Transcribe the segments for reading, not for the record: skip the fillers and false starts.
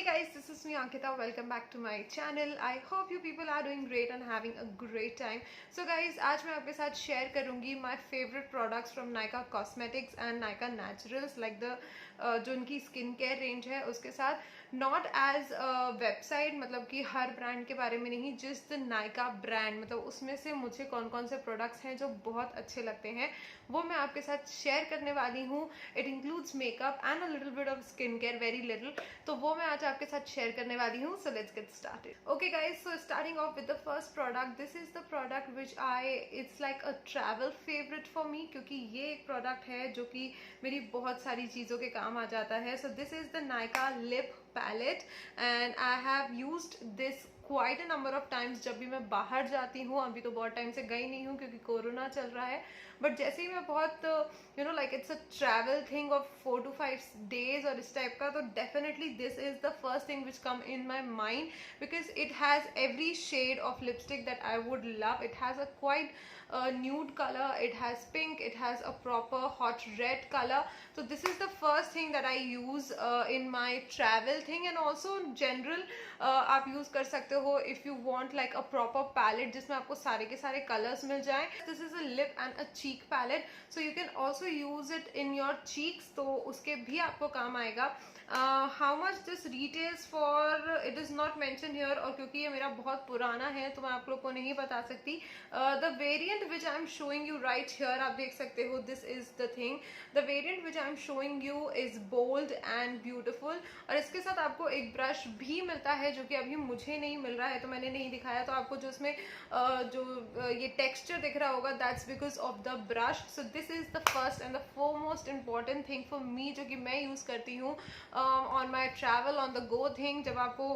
guys, this is me Ankita. Welcome back to my channel. I hope you people are doing great and having a great time. So guys, आज मैं आपके साथ share करूँगी my favorite products from Nykaa Cosmetics and Nykaa Naturals, like the जो उनकी skin care range है उसके साथ, नॉट एज वेबसाइट, मतलब कि हर ब्रांड के बारे में नहीं, जस्ट द नायका ब्रांड, मतलब उसमें से मुझे कौन कौन से प्रोडक्ट्स हैं जो बहुत अच्छे लगते हैं वो मैं आपके साथ शेयर करने वाली हूँ. It includes makeup and a little bit of skin care, very little, तो वो मैं आज आपके साथ शेयर करने वाली हूँ. So let's get started. Okay guys, so starting of with the first product. This is the product which it's like a travel favourite for me, क्योंकि ये एक प्रोडक्ट है जो कि मेरी बहुत सारी चीज़ों के काम आ जाता है. So this is the Nykaa lip palette and I have used this quite a number of times जब भी मैं बाहर जाती हूँ. अभी तो बहुत टाइम से गई नहीं हूँ क्योंकि कोरोना चल रहा है, बट जैसे ही मैं बहुत like it's a travel thing of 4 to 5 days और इस टाइप का, तो definitely this is the first thing which come in my mind because it has every shade of lipstick that I would love. It has a quite nude color, it has pink, it has a proper hot red color. So this is the first thing that I use in my travel thing, and also in general आप use कर सकते हो if you want like a proper palette जिसमें आपको सारे के सारे colors मिल जाएं. This is a lip and a cheek palette, so you can also use it in your cheeks, तो उसके भी आपको काम आएगा. How much this retails for, it is not mentioned here, और क्योंकि ये मेरा बहुत पुराना है तो मैं आप लोग को नहीं बता सकती. The variant which I am showing you right here, आप देख सकते हो, this is the thing. The variant which I am showing you is bold and beautiful, और इसके साथ आपको एक ब्रश भी मिलता है जो कि अभी मुझे नहीं मिल रहा है तो मैंने नहीं दिखाया. तो आपको जो इसमें ये टेक्सचर दिख रहा होगा, that's because of the brush. So this is the first and the foremost important thing for me जो कि मैं यूज करती हूँ on my travel on the go thing. जब आपको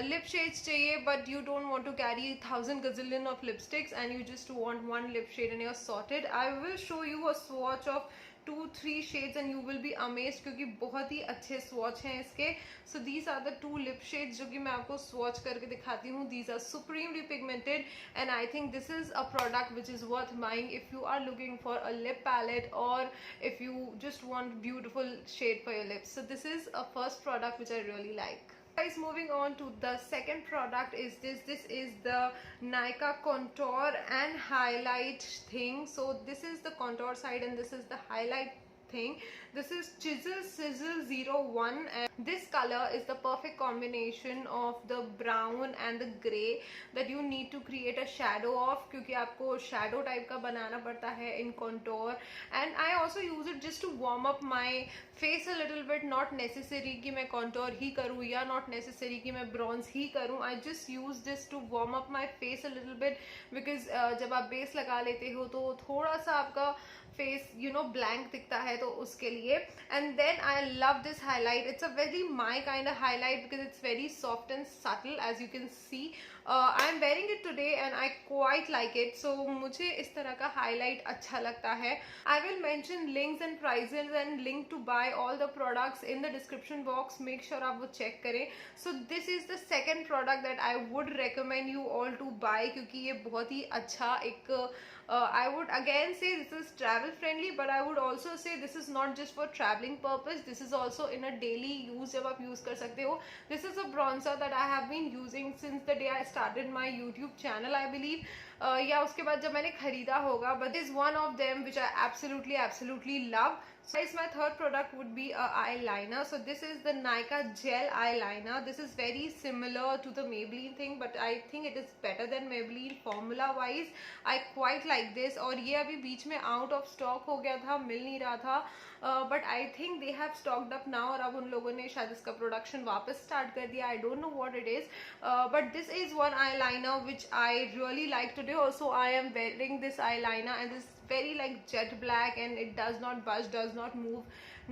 lip shades चाहिए but you don't want to carry 1000 gazillion of lipsticks and you just want one lip shade and you're sorted, I will show you a swatch of 2-3 shades and you will be amazed क्योंकि बहुत ही अच्छे swatch हैं इसके. So these are the 2 lip shades जो कि मैं आपको swatch करके दिखाती हूँ. These are supremely pigmented and I think this is a product which is worth buying if you are looking for a lip palette or if you just want beautiful shade for your lips. So this is a first product which I really like. Guys, moving on to the second product is this is the Nykaa contour and highlight thing. So this is the contour side and this is the highlight thing. This is Chisel Sizzle 01 and this color is the perfect combination of the brown and the gray that you need to create a shadow of, क्योंकि आपको shadow type का बनाना पड़ता है in contour. And I also use it just to warm up my face a little bit. Not necessary कि मैं contour ही करूँ या not necessary कि मैं bronze ही करूँ. I just use this to warm up my face a little bit because जब आप base लगा लेते हो तो थोड़ा सा आपका फेस ब्लैंक दिखता है, तो उसके लिए. And then I love this highlight. It's a very my kind of highlight because it's very soft and subtle as you can see. I am wearing it today and I quite like it. So मुझे इस तरह का highlight अच्छा लगता है. I will mention links and prices and link to buy all the products in the description box. Make sure आप वो चेक करें. सो this is the second product that I would recommend you all to buy, क्योंकि ये बहुत ही अच्छा एक I would again say this is travel friendly, but I would also say this is not just for traveling purpose. This is also in a daily use जब आप use कर सकते हो. This is a bronzer that I have been using since the day I started my YouTube channel, I believe. या उसके बाद जब मैंने खरीदा होगा, but this is one of them which I absolutely love. So guys, my third product would be a eyeliner. So this is the Nykaa gel eyeliner. This is very similar to the Maybelline thing, but I think it is better than Maybelline formula wise. I quite like this. और ये अभी बीच में out of stock हो गया था, मिल नहीं रहा था, but I think they have stocked up now और अब उन लोगों ने शायद इसका production वापस start कर दिया. I don't know what it is, but this is one eyeliner which I really like today. Also I am wearing this eyeliner and this very like jet black and it does not budge, does not move,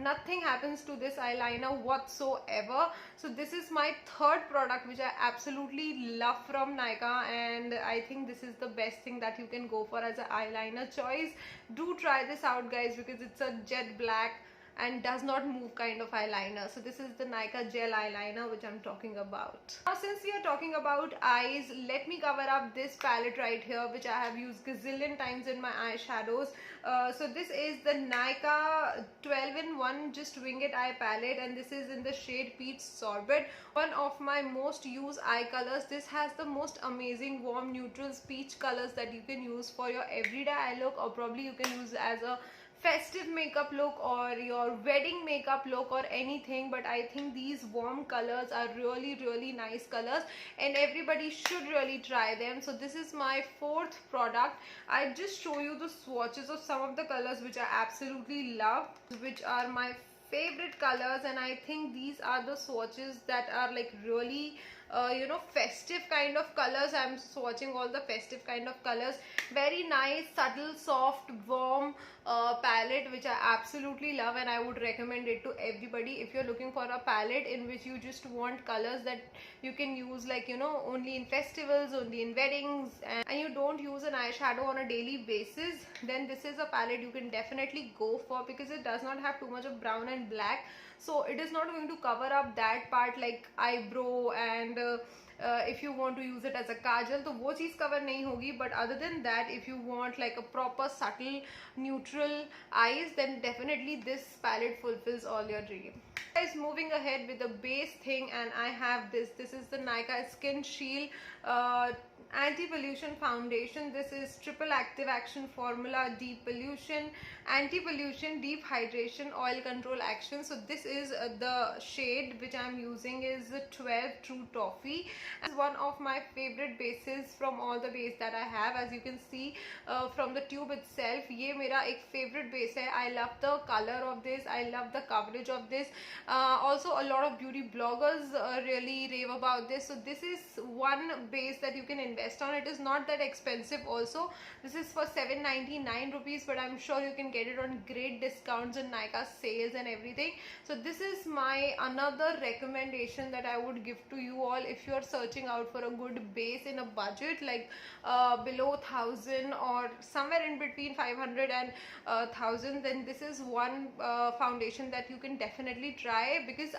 nothing happens to this eyeliner whatsoever. So this is my third product which I absolutely love from Nykaa, and I think this is the best thing that you can go for as an eyeliner choice. Do try this out guys because it's a jet black and does not move kind of eyeliner. So this is the Nykaa gel eyeliner which I'm talking about. Now since we are talking about eyes, let me cover up this palette right here, which I have used gazillion times in my eyeshadows. So this is the Nykaa 12-in-1 Just Wing It eye palette, and this is in the shade Peach Sorbet, one of my most used eye colors. This has the most amazing warm neutrals peach colors that you can use for your everyday eye look, or probably you can use as a festive makeup look or your wedding makeup look or anything. But I think these warm colors are really nice colors and everybody should really try them. So this is my fourth product. I just show you the swatches of some of the colors which I absolutely love, which are my favorite colors, and I think these are the swatches that are like really you know, festive kind of colors. I'm swatching all the festive kind of colors. Very nice, subtle, soft, warm palette which I absolutely love, and I would recommend it to everybody. If you're looking for a palette in which you just want colors that you can use, like, you know, only in festivals, only in weddings, and you don't use an eyeshadow on a daily basis, then this is a palette you can definitely go for, because it does not have too much of brown and black. So it is not going to cover up that part like eyebrow, and if you want to use it as a kajal, तो वो चीज़ cover नहीं होगी. But other than that, if you want like a proper subtle neutral eyes, then definitely this palette fulfills all your dream. Guys, moving ahead with the base thing, and I have this. This is the Nykaa Skin Shield anti-pollution foundation. This is triple active action formula, deep pollution, anti-pollution, deep hydration, oil control action. So this is the shade which I'm using is 12 True Toffee. It's one of my favorite bases from all the base that I have. As you can see from the tube itself, ये मेरा एक favorite base है. I love the color of this. I love the coverage of this. Also a lot of beauty bloggers really rave about this. So this is one base that you can invest on. It is not that expensive also. This is for 799 rupees, but I'm sure you can get it on great discounts in Nykaa sales and everything. So this is my another recommendation that I would give to you all if you are searching out for a good base in a budget like below 1000 or somewhere in between 500 and 1000. Then this is one foundation that you can definitely try, because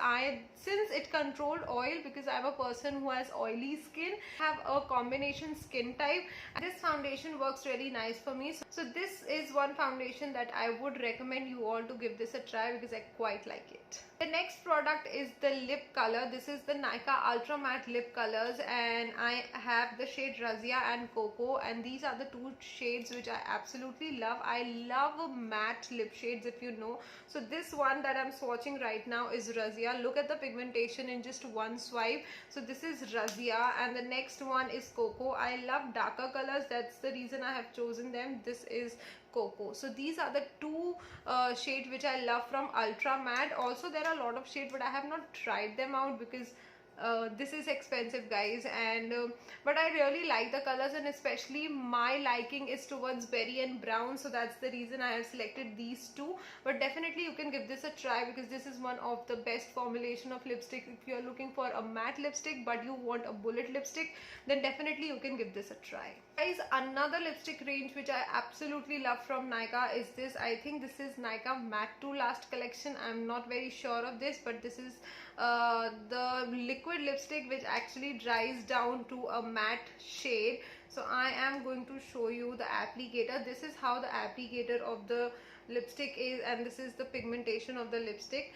since it controlled oil, because I'm a person who has oily skin, have a combination skin type, and this foundation works really nice for me. So this is one foundation that I would recommend you all to give this a try, because I quite like it. The next product is the lip color. This is the Nykaa Ultra Matte Lip Colors, and I have the shade Razia and Cocoa, and these are the two shades which I absolutely love. I love matte lip shades, if you know. So this one that I'm swatching right now is Razia. Look at the pigmentation in just one swipe. So this is Razia, and the next one is Cocoa. I love darker colors. That's the reason I have chosen them. This is Cocoa. So these are the two shades which I love from Ultra Matte. Also there are a lot of shades, but I have not tried them out because this is expensive, guys, and but I really like the colors, and especially my liking is towards berry and brown, so that's the reason I have selected these two. But definitely you can give this a try, because this is one of the best formulation of lipstick. If you are looking for a matte lipstick but you want a bullet lipstick, then definitely you can give this a try. Guys, another lipstick range which I absolutely love from Nykaa is this. I think this is Nykaa Matte to Last collection. I'm not very sure of this, but this is the liquid lipstick which actually dries down to a matte shade. So I am going to show you the applicator. This is how the applicator of the lipstick is, and this is the pigmentation of the lipstick.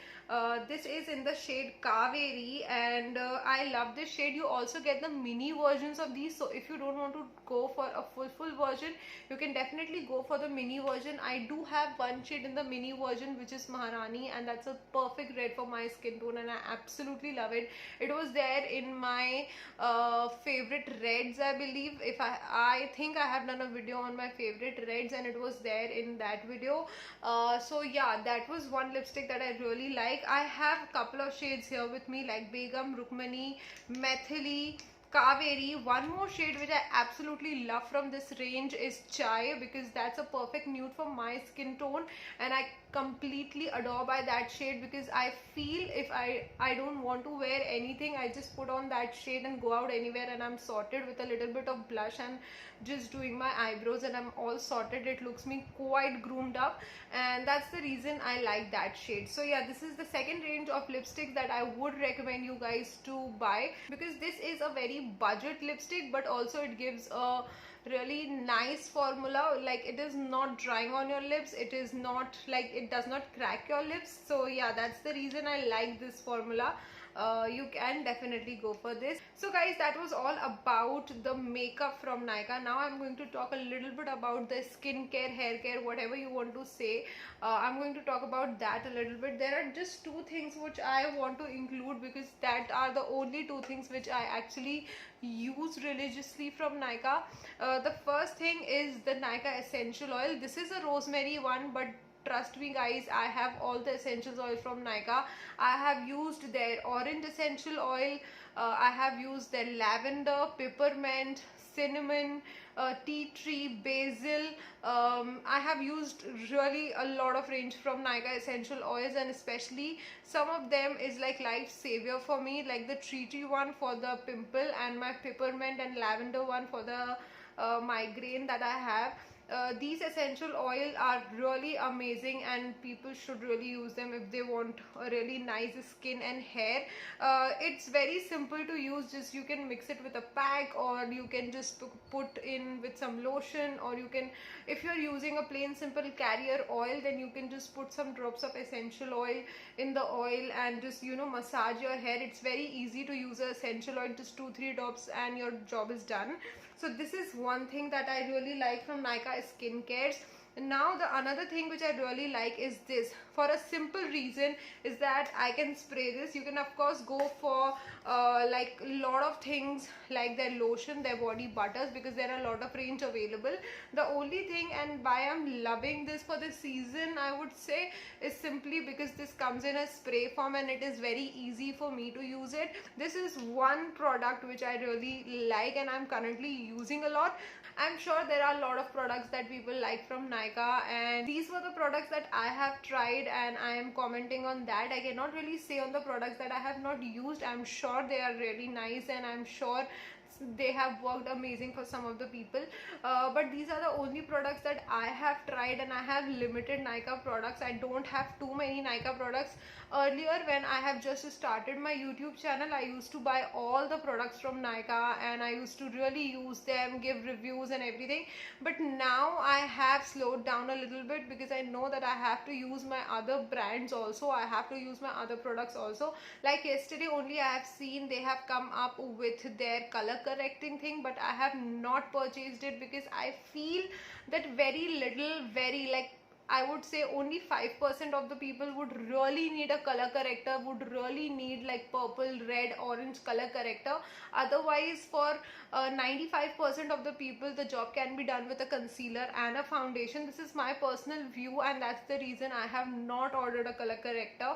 This is in the shade Kaveri, and I love this shade. You also get the mini versions of these, so if you don't want to go for a full version, you can definitely go for the mini version. I do have one shade in the mini version which is Maharani, and that's a perfect red for my skin tone, and I absolutely love it. It was there in my favorite reds, I believe. If I think I have done a video on my favorite reds, and it was there in that video. So yeah, that was one lipstick that I really like. I have a couple of shades here with me like Begum, Rukmani, Maithili, Kaveri. One more shade which I absolutely love from this range is Chai, because that's a perfect nude for my skin tone, and I completely adore by that shade, because I feel if I don't want to wear anything, I just put on that shade and go out anywhere, and I'm sorted with a little bit of blush and just doing my eyebrows, and I'm all sorted. It looks me quite groomed up, and that's the reason I like that shade. So yeah, this is the second range of lipsticks that I would recommend you guys to buy, because this is a very budget lipstick, but also it gives a really nice formula. Like, it is not drying on your lips, it is not like, it does not crack your lips. So yeah, that's the reason I like this formula. You can definitely go for this. So guys, that was all about the makeup from Nykaa. Now I'm going to talk a little bit about the skincare, hair care, whatever you want to say. I'm going to talk about that a little bit. There are just two things which I want to include, because that are the only two things which I actually use religiously from Nykaa. The first thing is the Nykaa essential oil. This is a rosemary one, but trust me guys, I have all the essentials oil from Nykaa. I have used their orange essential oil, I have used their lavender, peppermint, cinnamon, tea tree, basil. I have used really a lot of range from Nykaa essential oils, and especially some of them is like life savior for me, like the tea tree one for the pimple, and my peppermint and lavender one for the migraine that I have. These essential oil are really amazing, and people should really use them if they want a really nice skin and hair. It's very simple to use. Just you can mix it with a pack, or you can just put in with some lotion, or you can, if you're using a plain simple carrier oil, then you can just put some drops of essential oil in the oil and just, you know, massage your hair. It's very easy to use a essential oil, just 2-3 drops and your job is done. So this is one thing that I really like from Nykaa Skincares. Now the another thing which I really like is this, for a simple reason, is that I can spray this. You can of course go for like a lot of things like their lotion, their body butters, because there are a lot of range available. The only thing, and why I'm loving this for this season, I would say, is simply because this comes in a spray form and it is very easy for me to use it. This is one product which I really like and I'm currently using a lot. I'm sure there are a lot of products that people like from Nykaa, and these were the products that I have tried and I am commenting on that. I cannot really say on the products that I have not used. I'm sure they are really nice, and I'm sure they have worked amazing for some of the people, but these are the only products that I have tried, and I have limited Nykaa products. I don't have too many Nykaa products. Earlier, when I have just started my YouTube channel, I used to buy all the products from Nykaa and I used to really use them, give reviews and everything. But now I have slowed down a little bit, because I know that I have to use my other brands also. I have to use my other products also. Like yesterday only, I have seen they have come up with their color correcting thing, but I have not purchased it because I feel that very little, very like, I would say only 5% of the people would really need a color corrector, would really need like purple, red, orange color corrector. Otherwise, for 95% of the people, the job can be done with a concealer and a foundation. This is my personal view, and that's the reason I have not ordered a color corrector.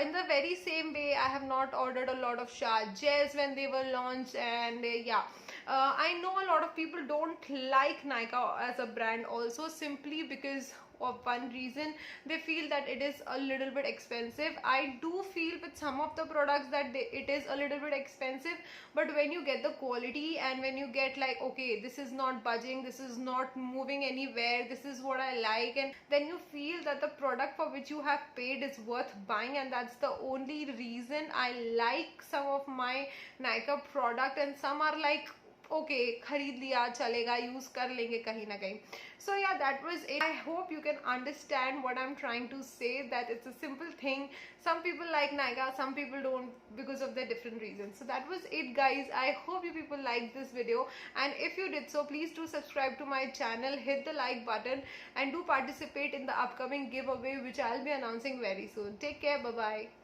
In the very same way, I have not ordered a lot of shower gels when they were launched, and yeah. I know a lot of people don't like Nykaa as a brand also, simply because of one reason. They feel that it is a little bit expensive. I do feel with some of the products that it is a little bit expensive, but when you get the quality and when you get like, okay, this is not budging, this is not moving anywhere, this is what I like, and then you feel that the product for which you have paid is worth buying. And that's the only reason I like some of my Nykaa product, and some are like, okay, खरीद लिया चलेगा, use कर लेंगे कहीं ना कहीं. So yeah, that was it. I hope you can understand what I'm trying to say, that it's a simple thing. Some people like Nykaa, some people don't, because of their different reasons. So that was it guys. I hope you people liked this video, and if you did so, please do subscribe to my channel, hit the like button, and do participate in the upcoming giveaway which I'll be announcing very soon. Take care, bye bye.